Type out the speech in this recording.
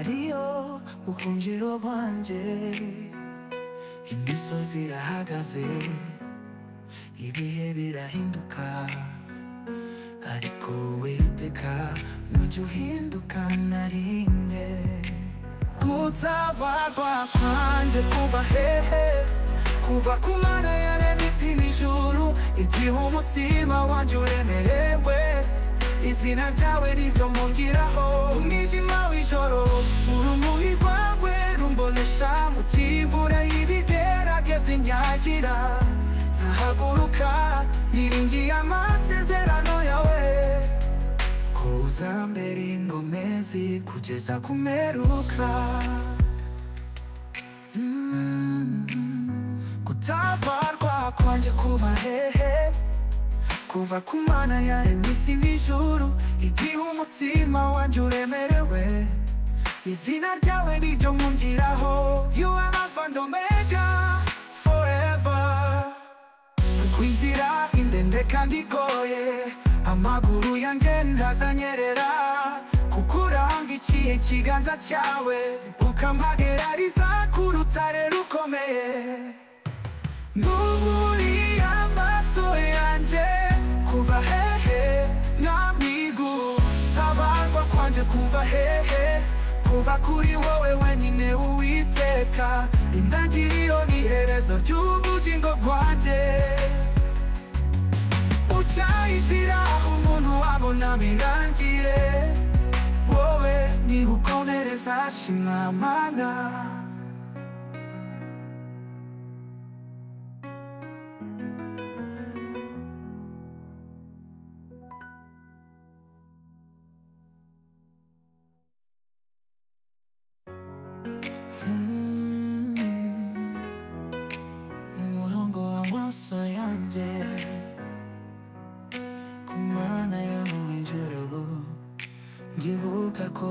ariyo buhungiro bwanjye. Imisozi irahagaze, ibihe birahinduka, ariko Uwiteka ntujya uhinduka na rimwe. Gutabarwa kwanjye kuva hehe? Kuva ku Mana yaremye isi n'ijuru, igihe umutima wanjye uremerewe, izina ryawe rivyo mungiraho. Umwijima w'ijoro urumuri rwawe rumbonesha, mu cy'imvura y'ibigerageza inyagira. Nzahaguruka niringiye amasezerano yawe, ko uzambera inkomezi kugeza ku mperuka. Gutabarwa kwanjye kuva hehe? Kuva ku Mana yaremye isi n'ijuru, igihe umutima wanjye uremerewe, izina ryawe niryo mungiraho. You are Alpha and Omega forever. Kwinzira indende kandi igoye, amaguru yanjye ntazanyerera, kuko urangiciye ikiganza cyawe, ukampagerariza ku rutare rukomeye. Nguburiye amaso yanjye kuva hehe? Mwamigu tabarwa kwanjye kuva hehe? Kuva kuri wowe wenyine Uwiteka, intangiriro n'iherezo ry'ubugingo bwanjye. Uca inzira umuntu abona birangiye, wowe niho ukomereza, shimwa Mana. Umurongo w'amaso yanjye ku Mana yo mu ijuru, ndibuka ko